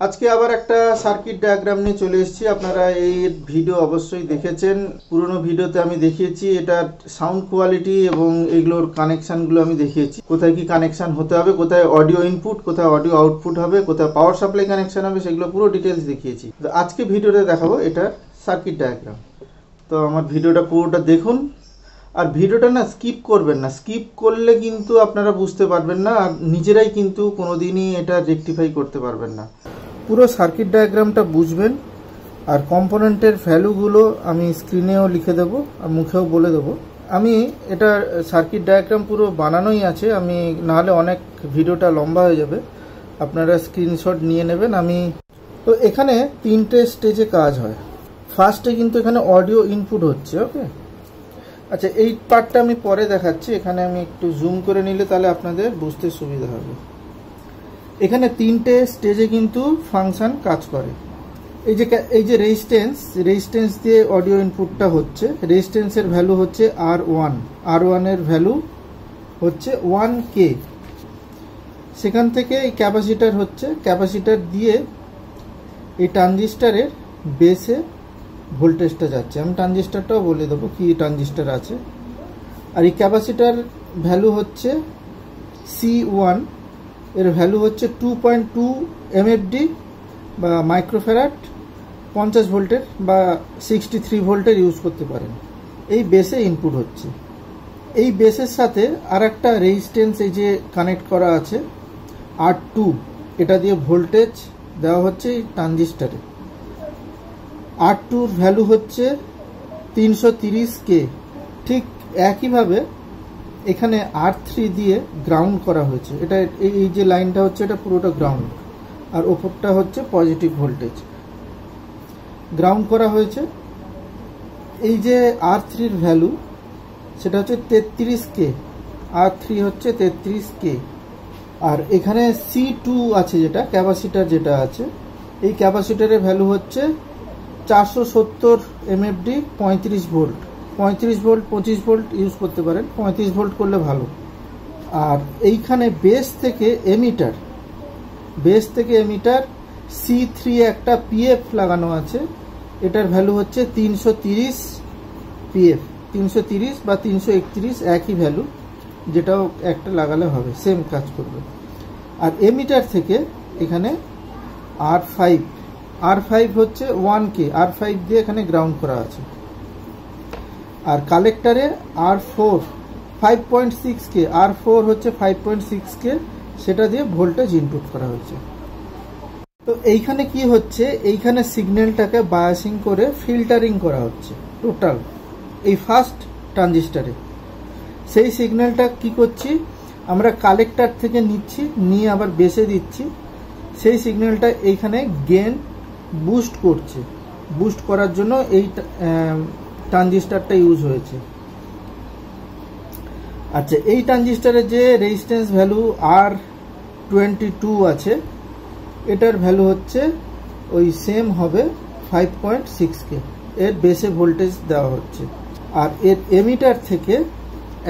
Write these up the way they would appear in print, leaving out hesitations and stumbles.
আজকে আবার একটা সার্কিট ডায়াগ্রাম নিয়ে চলে এসেছি। আপনারা এই ভিডিও অবশ্যই দেখেছেন। পুরনো ভিডিওতে আমি দেখিয়েছি এটার সাউন্ড কোয়ালিটি এবং এগুলোর কানেকশানগুলো আমি দেখিয়েছি। কোথায় কি কানেকশান হতে হবে, কোথায় অডিও ইনপুট, কোথায় অডিও আউটপুট হবে, কোথায় পাওয়ার সাপ্লাই কানেকশান হবে, সেগুলো পুরো ডিটেলস দেখিয়েছি। তো আজকে ভিডিওতে দেখাবো এটার সার্কিট ডায়াগ্রাম। তো আমার ভিডিওটা পুরোটা দেখুন, আর ভিডিওটা না স্কিপ করবেন না। স্কিপ করলে কিন্তু আপনারা বুঝতে পারবেন না, আর নিজেরাই কিন্তু কোনোদিনই এটা রেকটিফাই করতে পারবেন না। পুরো সার্কিট ডায়াগ্রামটা বুঝবেন, আর কম্পোনেন্টের ভ্যালুগুলো আমি স্ক্রিনেও লিখে দেবো আর মুখেও বলে দেবো। আমি এটা সার্কিট ডায়াগ্রাম পুরো বানানোই আছে, আমি নাহলে অনেক ভিডিওটা লম্বা হয়ে যাবে, আপনারা স্ক্রিনশট নিয়ে নেবেন। তো এখানে তিনটে স্টেজে কাজ হয়। ফার্স্টে কিন্তু এখানে অডিও ইনপুট হচ্ছে, ওকে। আচ্ছা, এই পার্টটা আমি পরে দেখাচ্ছি। এখানে আমি একটু জুম করে নিলে তাহলে আপনাদের বুঝতে সুবিধা হবে। এখানে তিনটে স্টেজে কিন্তু ফাংশন কাজ করে। এই যে রেজিস্ট্যান্স দিয়ে অডিও ইনপুটটা হচ্ছে। রেজিস্ট্যান্সের ভ্যালু হচ্ছে R1 এর ভ্যালু হচ্ছে 1K। সেখান থেকে এই ক্যাপাসিটার হচ্ছে, ক্যাপাসিটার দিয়ে এই ট্রানজিস্টারের বেসে ভোল্টেজটা যাচ্ছে। আমি ট্রানজিস্টারটাও বলে দেবো কি ট্রানজিস্টার আছে। আর এই ক্যাপাসিটার ভ্যালু হচ্ছে C1, এর ভ্যালু হচ্ছে 2.2 MFD বা মাইক্রোফ্যারাড, 50 ভোল্টের বা 63 ভোল্টের ইউজ করতে পারেন। এই বেসে ইনপুট হচ্ছে। এই বেসের সাথে আর একটা রেজিস্ট্যান্স এই যে কানেক্ট করা আছে R2, এটা দিয়ে ভোল্টেজ দেওয়া হচ্ছে এই ট্রানজিস্টারে। R2 ভ্যালু হচ্ছে 330K। ঠিক একইভাবে এখানে R3 দিয়ে গ্রাউন্ড করা হয়েছে। এটা এই যে লাইনটা হচ্ছে এটা পুরোটা গ্রাউন্ড, আর ওপরটা হচ্ছে পজিটিভ ভোল্টেজ। গ্রাউন্ড করা হয়েছে। এই যে R3 ভ্যালু সেটা হচ্ছে 33K। R3 হচ্ছে 33K। আর এখানে C2 আছে, যেটা ক্যাপাসিটার যেটা আছে, এই ক্যাপাসিটারের ভ্যালু হচ্ছে 470 MFD, 35 volt. 35 volt 25 volt use করতে পারেন, 35 ভোল্ট করলে ভালো। আর এইখানে বেস থেকে এমিটার C3 একটা PF লাগানো আছে। এটার ভ্যালু হচ্ছে 330 PF, 330 বা 331 একই ভ্যালু, যেটাও একটা লাগালে হবে, সেম কাজ করবে। আর এমিটার থেকে এখানে R5 হচ্ছে 1K, R5 দিয়ে এখানে গ্রাউন্ড করা আছে। আর কালেক্টারে R4 5.6K, R4 হচ্ছে 5.6K, সেটা দিয়ে ভোল্টেজ ইনপুট করা হয়েছে। তো এইখানে কি হচ্ছে, এইখানে সিগন্যালটাকে বায়াসিং করে ফিল্টারিং করা হচ্ছে টোটাল এই ফার্স্ট ট্রানজিস্টারে। সেই সিগন্যালটা কি করছি আমরা, কালেক্টার থেকে নিচ্ছি, নিয়ে আবার বেসে দিচ্ছি। সেই সিগন্যালটা এইখানে গেন বুস্ট করছে। বুস্ট করার জন্য এই ট্রানজিস্টারটা ইউজ হয়েছে। আচ্ছা, এই ট্রানজিস্টারের যে রেজিস্ট্যান্স ভ্যালু R22 আছে, এটার ভ্যালু হচ্ছে ওই সেম হবে 5.6K। এর বেসে ভোল্টেজ দেওয়া হচ্ছে। আর এর এমিটার থেকে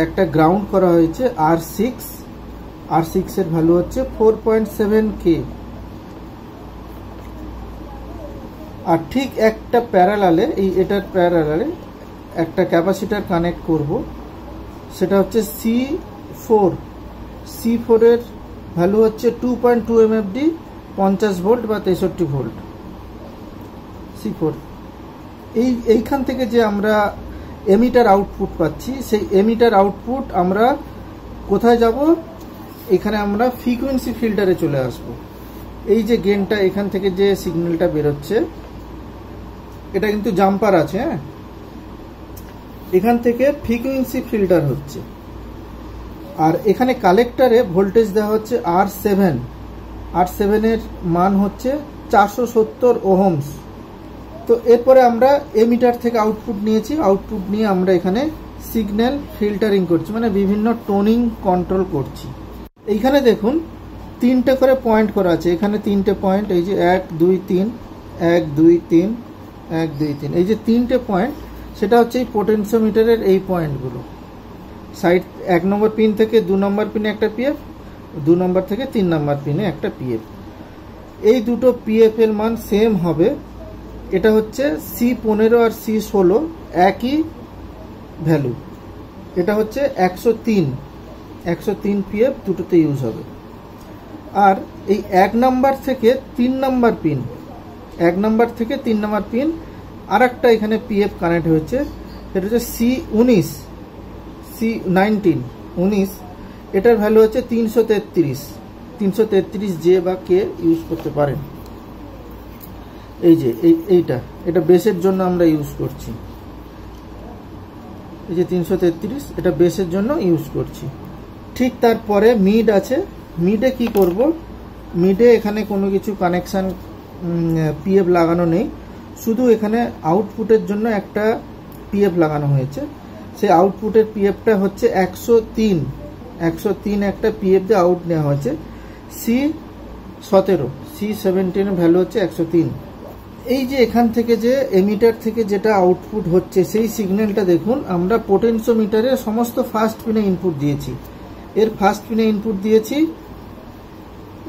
একটা গ্রাউন্ড করা হয়েছে R6 এর ভ্যালু হচ্ছে 4.7K। আর ঠিক একটা প্যারালালে, এটার প্যারালালে একটা ক্যাপাসিটার কানেক্ট করব, সেটা হচ্ছে C4 এর ভ্যালু হচ্ছে 2.2 MFD, 50 ভোল্ট বা 63 ভোল্ট। C4 এইখান থেকে যে আমরা এমিটার আউটপুট পাচ্ছি, সেই এমিটার আউটপুট আমরা কোথায় যাব, এখানে আমরা ফ্রিকোয়েন্সি ফিল্টারে চলে আসব। এই যে গেনটা এখান থেকে যে সিগন্যালটা বেরোচ্ছে, এটা কিন্তু জাম্পার আছে, হ্যাঁ। এখান থেকে ফ্রিকোয়েন্সি ফিল্টার হচ্ছে। আর এখানে কালেক্টারে ভোল্টেজ দেওয়া হচ্ছে R7 এর মান হচ্ছে 470 ওহমস। তো এরপরে আমরা এমিটার থেকে আউটপুট নিয়েছি, আউটপুট নিয়ে আমরা এখানে সিগন্যাল ফিল্টারিং করছি, মানে বিভিন্ন টোনিং কন্ট্রোল করছি। এইখানে দেখুন তিনটে করে পয়েন্ট করা আছে। এখানে তিনটে পয়েন্ট, এই যে 1 2 3 1 2 3 1 2 3, এই যে তিনটে পয়েন্ট, সেটা হচ্ছে এই পোটেনশিওমিটারের এই পয়েন্টগুলো। সাইড 1 নম্বর পিন থেকে 2 নম্বর পিনে একটা PF, 2 নম্বর থেকে 3 নম্বর পিনে একটা PF। এই দুটো পিএফ এর মান সেম হবে। এটা হচ্ছে C15 আর C16 একই ভ্যালু। এটা হচ্ছে 103 পিএফ দুটোতে ইউজ হবে। আর এই 1 নাম্বার থেকে 3 নাম্বার পিন, 1 নাম্বার থেকে 3 নাম্বার পিন আর একটা এখানে পিএফ কানেক্ট হয়েছে, সেটা হচ্ছে C19 এটার ভ্যালু হচ্ছে 333 জে বা কে ইউজ করতে পারেন। এই যে এটা বেসের জন্য আমরা ইউজ করছি। এই যে 333 এটা বেসের জন্য ইউজ করছি। ঠিক তারপরে মিড আছে। মিডে কি করব, মিডে এখানে কোনো কিছু কানেকশান পিএফ লাগানো নেই, শুধু এখানে আউটপুটের জন্য একটা পিএফ লাগানো হয়েছে। সেই আউটপুটের পিএফটা হচ্ছে 103 একটা পিএফ দিয়ে আউট নেওয়া হয়েছে। C17 ভ্যালু হচ্ছে 103। এই যে এখান থেকে যে এমিটার থেকে যেটা আউটপুট হচ্ছে সেই সিগন্যালটা দেখুন, আমরা পোটেনশিওমিটারের সমস্ত ফার্স্ট পিনে ইনপুট দিয়েছি। এর ফার্স্ট পিনে ইনপুট দিয়েছি,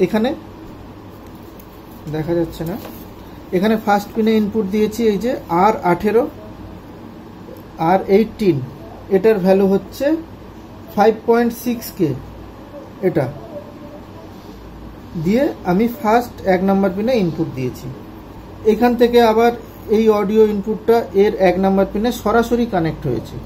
এখানে দেখা যাচ্ছে না, এখানে ফার্স্ট পিনে ইনপুট দিয়েছি এই যে R18 R18, এটার ভ্যালু হচ্ছে 5.6K। এটা দিয়ে আমি ফার্স্ট 1 নাম্বার পিনে ইনপুট দিয়েছি। এখান থেকে আবার এই অডিও ইনপুটটা এর 1 নাম্বার পিনে সরাসরি কানেক্ট হয়েছে।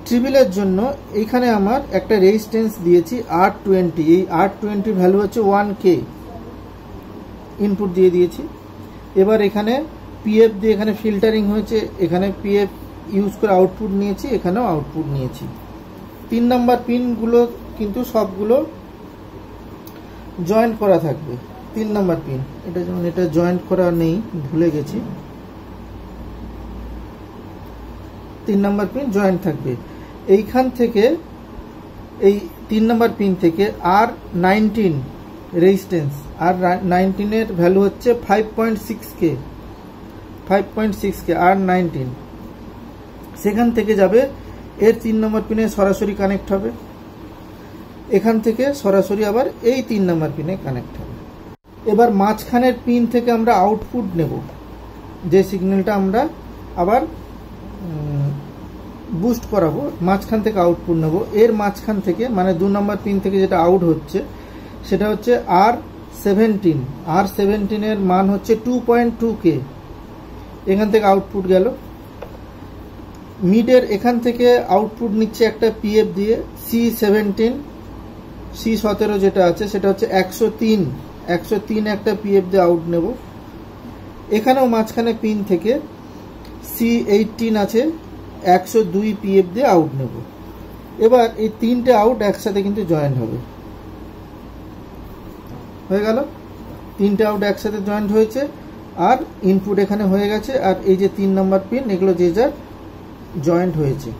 ট্রিবিলের জন্য এইখানে আমার একটা রেজিস্ট্যান্স দিয়েছি R20, এই R20 ভ্যালু হচ্ছে 1K, ইনপুট দিয়ে দিয়েছি। এবার এখানে পিএফ দিয়ে এখানে ফিল্টারিং হয়েছে, এখানে পিএফ ইউজ করে আউটপুট নিয়েছি, এখানেও আউটপুট নিয়েছি। 3 নাম্বার পিনগুলো কিন্তু সবগুলো জয়েন্ট করা থাকবে। 3 নাম্বার পিন এটা যেমন এটা জয়েন্ট করা নেই, ভুলে গেছি, 3 নাম্বার পিন জয়েন্ট থাকবে। এইখান থেকে এই 3 নাম্বার পিন থেকে R19 রেজিস্ট্যান্স, R19 এর ভ্যালু হচ্ছে 5.6K R19, সেখান থেকে যাবে এর 3 নম্বর পিনে সরাসরি কানেক্ট হবে, এখান থেকে সরাসরি আবার এই 3 নম্বর পিনে কানেক্ট হবে। এবার মাঝখানের পিন থেকে আমরা আউটপুট নেব, যে সিগন্যালটা আমরা আবার বুস্ট করাবো, মাঝখান থেকে আউটপুট নেব। এর মাঝখান থেকে মানে 2 নম্বর পিন থেকে যেটা আউট হচ্ছে সেটা হচ্ছে R17 এর মান হচ্ছে 2.2K, এখান থেকে আউটপুট গেল। মিডের এখান থেকে আউটপুট নিচ্ছে একটা পিএফ দিয়ে C17 যেটা আছে সেটা হচ্ছে 103 একটা পিএফ দিয়ে আউট নেব। এখানেও মাঝখানে পিন থেকে C18 আছে, 102 পিএফ দিয়ে আউট নেব। এবার এই 3টে আউট একসাথে কিন্তু জয়েন্ট হবে, হয়ে গেল। 3টে আউট একসাথে জয়েন্ট হয়েছে আর ইনপুট এখানে হয়ে গেছে। আর এই যে 3 নম্বর পিন এগুলো যে যার জয়েন্ট হয়েছে।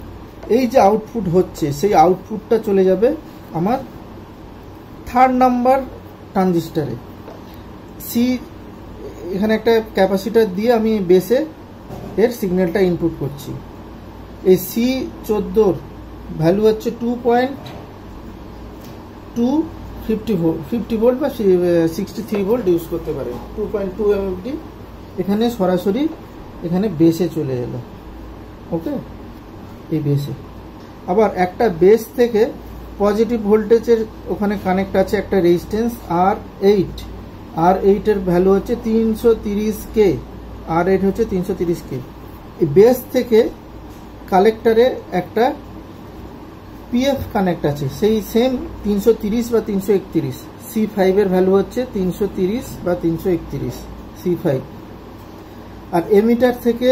এই যে আউটপুট হচ্ছে সেই আউটপুটটা চলে যাবে আমার 3rd নাম্বার ট্রানজিস্টারে। এখানে একটা ক্যাপাসিটার দিয়ে আমি বেসে এর সিগন্যালটা ইনপুট করছি। এই C14 ভ্যালু হচ্ছে 2.250 ভোল্ট বা 63 ভোল্ট ইউজ করতে পারে, 2.2 MFD এখানে সরাসরি এখানে বেসে চলে এলো। ওকে, এই বেসে আবার একটা বেস থেকে পজিটিভ ভোল্টেজের ওখানে কানেক্ট আছে একটা রেজিস্ট্যান্স R8 এর ভ্যালু হচ্ছে 330K, R8 হচ্ছে 330K। এই বেস থেকে কালেক্টরে একটা পিএফ কানেক্ট আছে, সেই সেম 330 বা 331, C5 এর ভ্যালু হচ্ছে 330 বা 331 C5। আর এমিটার থেকে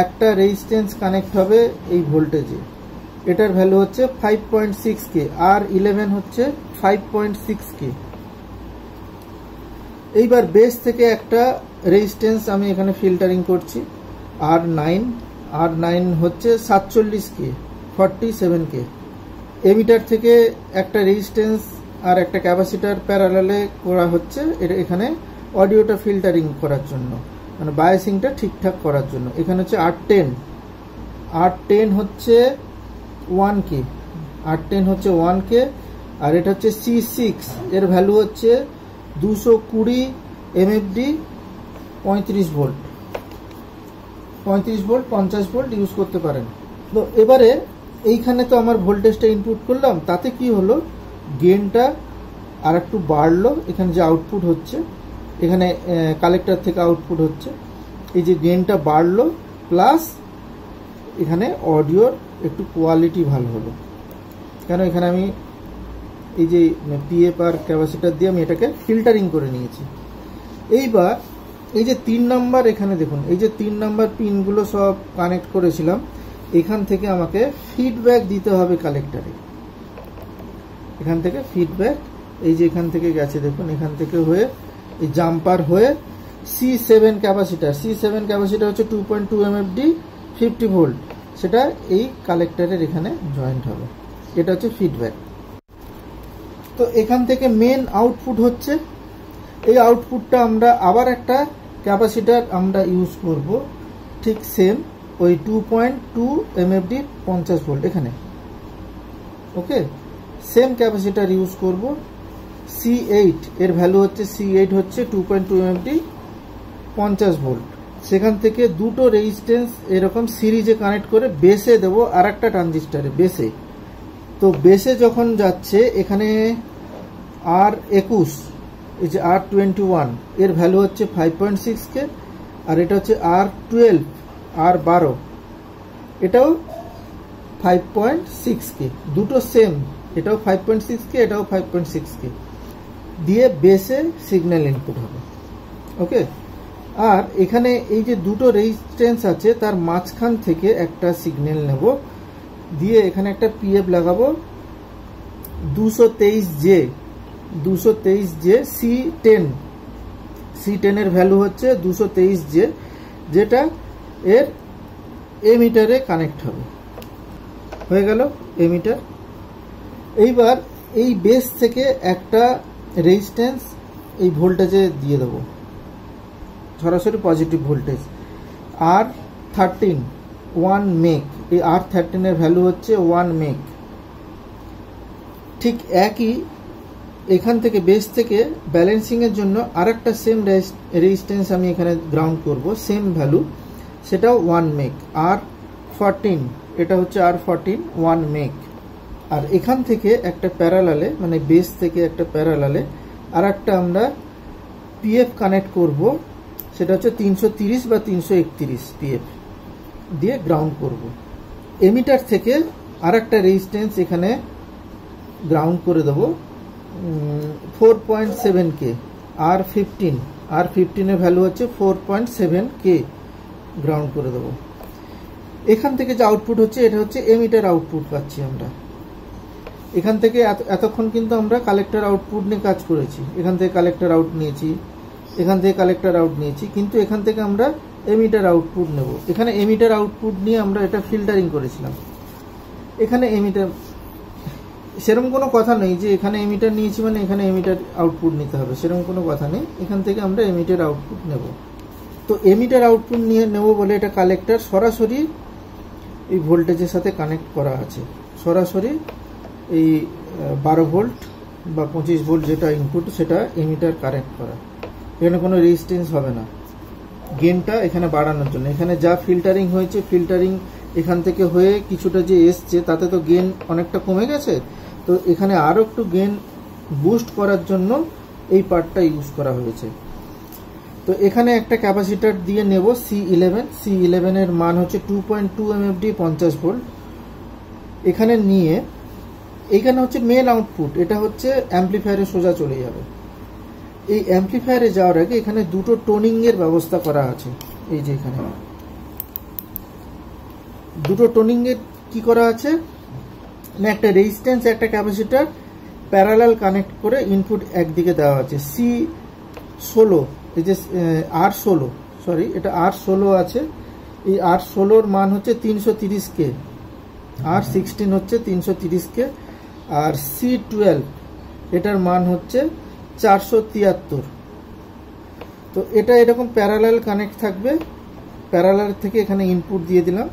একটা রেজিস্ট্যান্স কানেক্ট হবে এই ভোল্টেজে, এটার ভ্যালু হচ্ছে 5.6K, R11 হচ্ছে 5.6K। এইবার বেস থেকে একটা রেজিস্ট্যান্স আমি এখানে ফিল্টারিং করছি, R9 হচ্ছে 47K, 47K। এমিটার থেকে একটা রেজিস্ট্যান্স আর একটা ক্যাপাসিটার প্যারালালে করা হচ্ছে, এটা এখানে অডিওটা ফিল্টারিং করার জন্য, মানে বায়াসিংটা ঠিকঠাক করার জন্য। এখানে হচ্ছে R10 হচ্ছে 1K, আর এটা হচ্ছে C6 এর ভ্যালু হচ্ছে 220 MFD 35 ভোল্ট 50 ভোল্ট ইউজ করতে পারেন। তো এবারে এইখানে তো আমার ভোল্টেজটা ইনপুট করলাম, তাতে কি হলো, গেনটা আর একটু বাড়লো। এখানে যে আউটপুট হচ্ছে, এখানে কালেক্টর থেকে আউটপুট হচ্ছে, এই যে গেনটা বাড়লো, প্লাস এখানে অডিওর একটু কোয়ালিটি ভালো হলো, কেন এখানে আমি এই যে পিএফ আর ক্যাপাসিটার দিয়ে আমি এটাকে ফিল্টারিং করে নিয়েছি। এইবার এই যে 3 নাম্বার, এখানে দেখুন এই যে 3 নাম্বার পিনগুলো সব কানেক্ট করেছিলাম, এখান থেকে আমাকে ফিডব্যাক দিতে হবে কালেক্টরে। এখান থেকে ফিডব্যাক, এই যে এখান থেকে গেছে দেখুন, এখান থেকে হয়ে এই জাম্পার হয়ে C7 ক্যাপাসিটার হচ্ছে 2.2 MFD 50 ভোল্ট, সেটা এই কালেক্টরের এখানে জয়েন্ট হবে। এটা হচ্ছে ফিডব্যাক। তো এখান থেকে মেন আউটপুট হচ্ছে, এই আউটপুটটা আমরা আবার একটা ক্যাপাসিটার আমরা ইউজ করব, ঠিক সেম ওই 2.2 MFD 50 ভোল্ট এখানে। ওকে, সেম ক্যাপাসিটার ইউজ করব। C8 এর ভ্যালু হচ্ছে, C8 হচ্ছে 2.2 MFD 50 ভোল্ট। সেখান থেকে দুটো রেজিস্ট্যান্স এরকম সিরিজে কানেক্ট করে বেসে দেব আর একটা ট্রানজিস্টারে, বেসে। তো বেসে যখন যাচ্ছে, এখানে R21, এই যে R21 এর ভ্যালু হচ্ছে 5.6K, আর এটা হচ্ছে R12 এটাও 5.6K, দুটো সেম, এটাও 5.6K, এটাও 5.6K দিয়ে বেসে সিগন্যাল ইনপুট হবে। ওকে, আর এখানে এই যে দুটো রেজিস্ট্যান্স আছে, তার মাঝখান থেকে একটা সিগন্যাল নেব, দিয়ে এখানে একটা পিএফ লাগাবো 223J C10 এর ভ্যালু হচ্ছে 223J, যেটা এর এমিটারে কানেক্ট হবে। হয়ে গেল এমিটার। এইবার এই বেস থেকে একটা রেজিস্ট্যান্স এই ভোল্টেজে দিয়ে দেব, সরাসরি পজিটিভ ভোল্টেজ, R13 1 মেক। এই R13 এর ভ্যালু হচ্ছে 1 মেক। ঠিক একই এখান থেকে বেস থেকে ব্যালেন্সিং এর জন্য আরেকটা সেম রেজিস্ট্যান্স আমি এখানে গ্রাউন্ড করব, সেম ভ্যালু, সেটাও 1 মেক, R14, এটা হচ্ছে R14 1 মেক। আর এখান থেকে একটা প্যারালালে, মানে বেস থেকে একটা প্যারালালে আর একটা আমরা পিএফ কানেক্ট করব, সেটা হচ্ছে 330 বা 331 পিএফ দিয়ে গ্রাউন্ড করব। এমিটার থেকে আর একটা রেজিস্ট্যান্স এখানে গ্রাউন্ড করে দেবো 4.7K, R15 এর ভ্যালু হচ্ছে 4.7K গ্রাউন্ড করে দেবো। এখান থেকে যে আউটপুট হচ্ছে, এটা হচ্ছে এমিটার আউটপুট পাচ্ছি আমরা। এখান থেকে এতক্ষণ কিন্তু আমরা কালেক্টর আউটপুট নিয়ে কাজ করেছি, এখান থেকে কালেক্টর আউট নিয়েছি, এখান থেকে কালেক্টর আউট নিয়েছি, কিন্তু এখান থেকে আমরা এমিটার আউটপুট নেব। এখানে এমিটার আউটপুট নিয়ে আমরা এটা ফিল্টারিং করেছিলাম। এখানে এমিটার সেরকম কোনো কথা নেই যে এখানে এমিটার নিয়েছি মানে এখানে এমিটার আউটপুট নিতে হবে, সেরকম কোনো কথা নেই। এখান থেকে আমরা এমিটার আউটপুট নেব। তো এমিটার আউটপুট নিয়ে নেব বলে এটা কালেক্টর সরাসরি এই ভোল্টেজের সাথে কানেক্ট করা আছে, সরাসরি এই 12 ভোল্ট বা 25 ভোল্ট যেটা ইনপুট, সেটা এমিটার কানেক্ট করা। এখানে কোনো রেজিস্ট্যান্স হবে না, গেনটা এখানে বাড়ানোর জন্য। এখানে যা ফিল্টারিং হয়েছে, ফিল্টারিং এখান থেকে হয়ে কিছুটা যে এসছে, তাতে তো গেন অনেকটা কমে গেছে। তো এখানে আরও একটু গেন বুস্ট করার জন্য এই পার্টটা ইউজ করা হয়েছে। তো এখানে একটা ক্যাপাসিটার দিয়ে নেব C11 এর মান হচ্ছে 2.2 MFD 50 ভোল্ট। এখানে নিয়ে এখানে হচ্ছে মেন আউটপুট, এটা হচ্ছে অ্যাম্পলিফায়ারে সোজা চলে যাবে। এই অ্যাম্পলিফায়ারে যাওয়ার আগে এখানে দুটো টোনিং এর ব্যবস্থা করা আছে। এই যে এখানে দুটো টোনিং এর কি করা আছে না, একটা রেজিস্ট্যান্স একটা ক্যাপাসিটার প্যারালাল কানেক্ট করে ইনপুট একদিকে দেওয়া আছে। C16, এই যে এটা R16 আছে। এই R16 মান হচ্ছে 330K, R16 হচ্ছে 330K, আর C12 এটার মান হচ্ছে 473। তো এটা এরকম প্যারালাল কানেক্ট থাকবে। প্যারালাল থেকে এখানে ইনপুট দিয়ে দিলাম।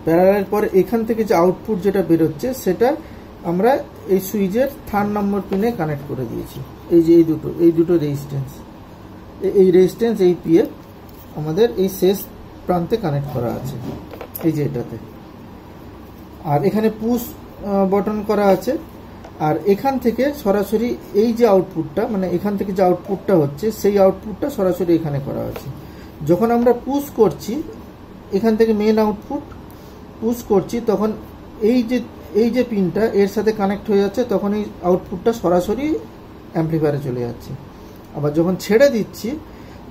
প্যারালাল পরে এখান থেকে যে আউটপুট যেটা বেরোচ্ছে, সেটা আমরা এই সুইচের 3 নম্বর পিনে কানেক্ট করে দিয়েছি। এই যে এই দুটো রেজিস্ট্যান্স, এই রেজিস্ট্যান্স এই পিএফ আমাদের এই শেষ প্রান্তে কানেক্ট করা আছে, এই যে এটাতে। আর এখানে পুশ বটন করা আছে। আর এখান থেকে সরাসরি এই যে আউটপুটটা, মানে এখান থেকে যে আউটপুটটা হচ্ছে সেই আউটপুটটা সরাসরি এখানে করা আছে। যখন আমরা পুশ করছি এখান থেকে মেন আউটপুট পুশ করছি, তখন এই যে পিনটা এর সাথে কানেক্ট হয়ে যাচ্ছে, তখন এই আউটপুটটা সরাসরি অ্যাম্পলিফায়ারে চলে যাচ্ছে। আবার যখন ছেড়ে দিচ্ছি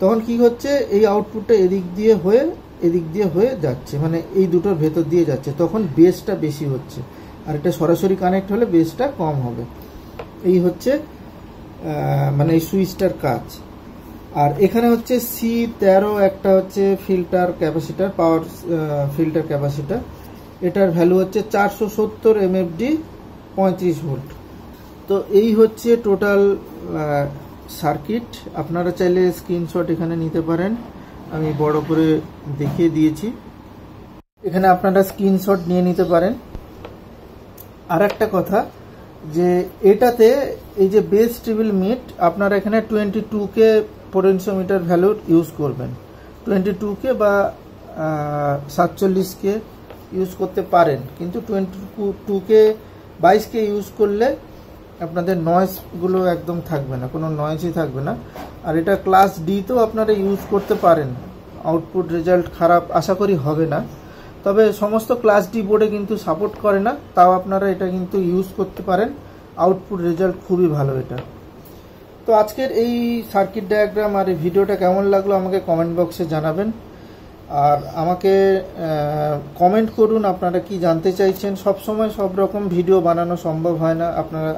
তখন কি হচ্ছে, এই আউটপুটটা এদিক দিয়ে হয়ে যাচ্ছে, মানে এই দুটোর ভেতর দিয়ে যাচ্ছে, তখন বেসটা বেশি হচ্ছে। আর এটা সরাসরি কানেক্ট হলে বেসটা কম হবে। এই হচ্ছে মানে এই সুইচটার কাজ। আর এখানে হচ্ছে C13 একটা হচ্ছে filter capacitor, power filter capacitor. এটার ভ্যালু হচ্ছে 470 MFD 35 ভোল্ট। তো এই হচ্ছে টোটাল সার্কিট। আপনারা চাইলে স্ক্রিনশট এখানে নিতে পারেন, আমি বড় করে দেখিয়ে দিয়েছি, এখানে আপনারা স্ক্রিনশট নিয়ে নিতে পারেন। আর একটা কথা যে এটাতে এই যে বেস ট্রিবল মিট, আপনারা এখানে 22K পোটেনশিওমিটার ভ্যালুর ইউজ করবেন, 22K বা 47K ইউজ করতে পারেন, কিন্তু 22K 22K ইউজ করলে আপনাদের নয়েজগুলো একদম থাকবে না, কোনো নয়েজই থাকবে না। আর এটা ক্লাস ডি তেও আপনারা ইউজ করতে পারেন, আউটপুট রেজাল্ট খারাপ আশা করি হবে না। তবে সমস্ত ক্লাস ডি বোর্ডে কিন্তু সাপোর্ট করে না, তাও আপনারা এটা কিন্তু ইউজ করতে পারেন, আউটপুট রেজাল্ট খুবই ভালো এটা। তো আজকের এই সার্কিট ডায়াগ্রাম আর এই ভিডিওটা কেমন লাগলো আমাকে কমেন্ট বক্সে জানাবেন। আর আমাকে কমেন্ট করুন আপনারা কি জানতে চাইছেন। সবসময় সব রকম ভিডিও বানানো সম্ভব হয় না,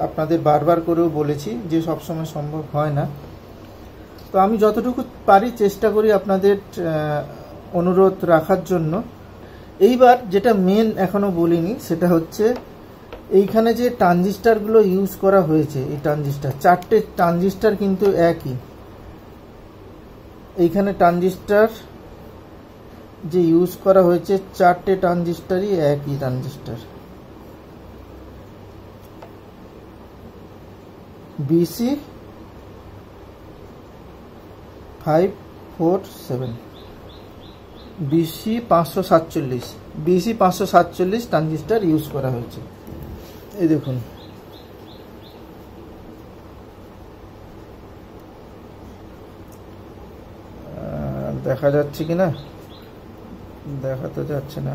আপনাদের বারবার করেও বলেছি যে সবসময় সম্ভব হয় না। তো আমি যতটুকু পারি চেষ্টা করি আপনাদের অনুরোধ রাখার জন্য। এইবার যেটা মেন এখনো বলিনি, সেটা হচ্ছে এইখানে যে ট্রানজিস্টারগুলো ইউজ করা হয়েছে, এই ট্রানজিস্টার 4টে ট্রানজিস্টার কিন্তু একই। এইখানে ট্রানজিস্টার যে ইউজ করা হয়েছে 4টে ট্রানজিস্টারই একই transistor, BC547 BC547 transistor use করা হয়েছে। এই দেখুন, দেখা যাচ্ছে কিনা, দেখা তো যাচ্ছে না।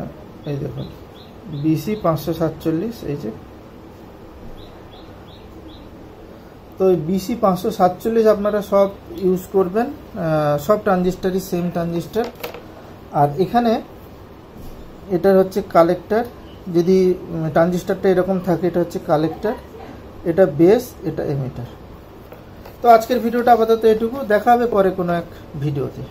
এই দেখুন BC547, এই যে। তো BC547 আপনারা সব ইউজ করবেন, সব ট্রানজিস্টারই সেম ট্রানজিস্টার। আর এখানে এটার হচ্ছে কালেক্টর, যদি ট্রানজিস্টারটা এরকম থাকে এটা হচ্ছে কালেক্টর, এটা বেস, এটা এমিটার। তো আজকের ভিডিওটা আপাতত এটুকু, দেখা হবে পরে কোনো এক ভিডিওতে।